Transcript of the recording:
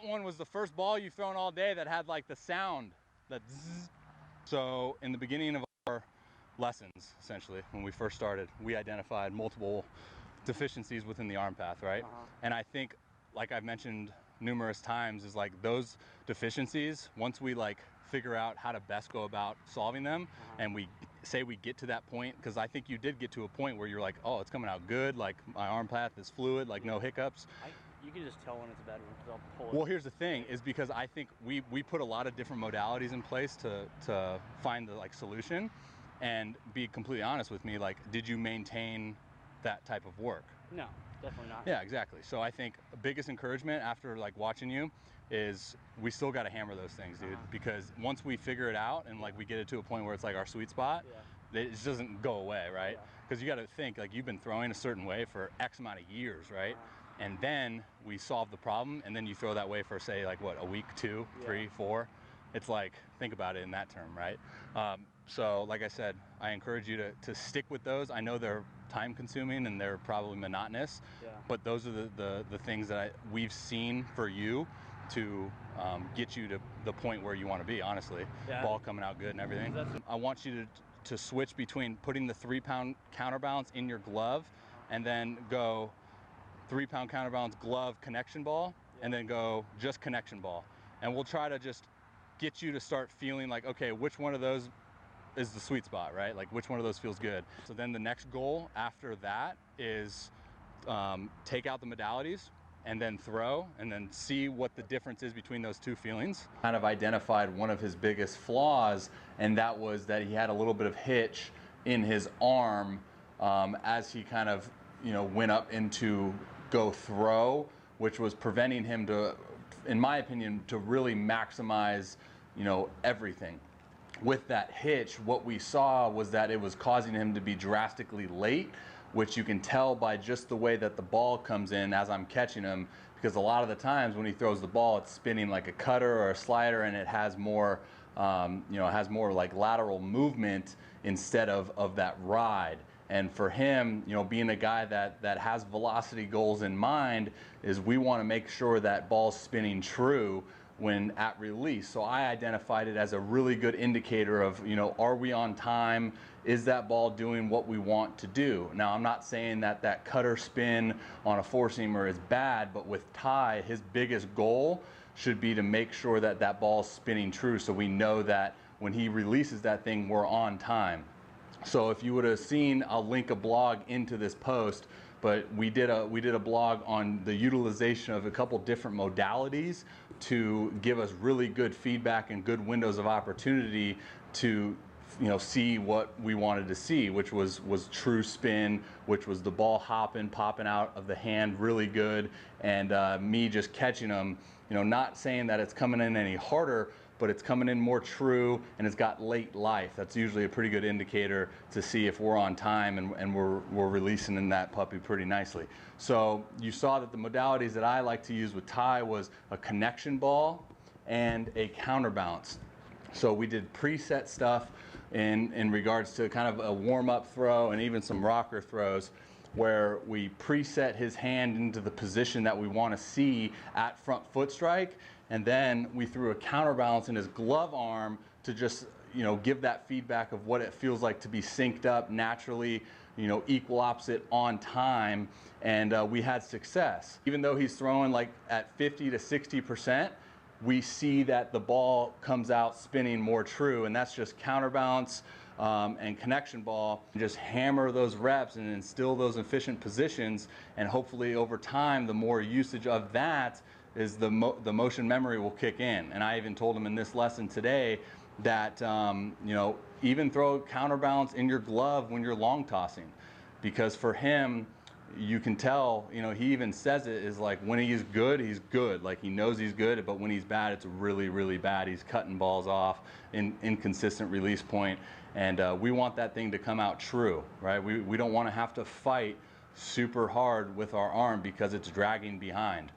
that one was the first ball you've thrown all day that had like the sound, that zzz. So in the beginning of our lessons, essentially, when we first started, we identified multiple deficiencies within the arm path, right? And I think, like I've mentioned numerous times, is like those deficiencies, once we like figure out how to best go about solving them, and we say we get to that point, because I think you did get to a point where you're like, oh, it's coming out good, like my arm path is fluid, like no hiccups. You can just tell when it's a bad one because I'll pull it. Well, here's the thing, is because I think we put a lot of different modalities in place to find the like solution. And be completely honest with me, like, did you maintain that type of work? No, definitely not. Yeah, exactly. So I think the biggest encouragement after like watching you is we still got to hammer those things, dude, because once we figure it out and like we get it to a point where it's like our sweet spot, it just doesn't go away, right? Because you got to think, like, you've been throwing a certain way for X amount of years, right? And then we solve the problem, and then you throw that way for, say, like what, a week, 2, 3, 4. It's like, think about it in that term, right? So like I said, I encourage you to stick with those. I know they're time consuming and they're probably monotonous, but those are the things that we've seen for you to get you to the point where you want to be, honestly. Ball coming out good and everything. I want you to switch between putting the 3-pound counterbalance in your glove and then go 3-pound counterbalance glove connection ball, and then go just connection ball. And we'll try to just get you to start feeling like, okay, which one of those is the sweet spot, right? Like, which one of those feels good? So then the next goal after that is take out the modalities and then throw, and then see what the difference is between those two feelings. Kind of identified one of his biggest flaws, and that was that he had a little bit of hitch in his arm as he kind of, went up into go throw, which was preventing him to, in my opinion, to really maximize, everything. With that hitch, what we saw was that it was causing him to be drastically late, which you can tell by just the way that the ball comes in as I'm catching him, because a lot of the times when he throws the ball, it's spinning like a cutter or a slider, and it has more, like lateral movement instead of that ride. And for him, being a guy that has velocity goals in mind, is we want to make sure that ball's spinning true when at release. So I identified it as a really good indicator of, are we on time? Is that ball doing what we want to do? Now, I'm not saying that that cutter spin on a four-seamer is bad, but with Ty, his biggest goal should be to make sure that that ball's spinning true, so we know that when he releases that thing, we're on time. So if you would have seen, I'll link a blog into this post, but we did a blog on the utilization of a couple different modalities to give us really good feedback and good windows of opportunity to see what we wanted to see, which was true spin, which was the ball popping out of the hand really good, and me just catching them, not saying that it's coming in any harder, but it's coming in more true, and it's got late life. That's usually a pretty good indicator to see if we're on time and we're releasing in that puppy pretty nicely. So you saw that the modalities that I like to use with Ty was a connection ball and a counterbalance. So we did preset stuff in regards to kind of a warm-up throw and even some rocker throws, where we preset his hand into the position that we want to see at front foot strike, and then we threw a counterbalance in his glove arm to just give that feedback of what it feels like to be synced up naturally, equal opposite on time, and we had success. Even though he's throwing like at 50 to 60%, we see that the ball comes out spinning more true, and that's just counterbalance and connection ball. Just hammer those reps and instill those efficient positions, and hopefully over time, the more usage of that is the motion memory will kick in. And I even told him in this lesson today that even throw counterbalance in your glove when you're long tossing, because for him, you can tell, he even says it is like, when he's good. Like, he knows he's good, but when he's bad, it's really, really bad. He's cutting balls off, inconsistent release point, and we want that thing to come out true, right? We don't want to have to fight super hard with our arm because it's dragging behind.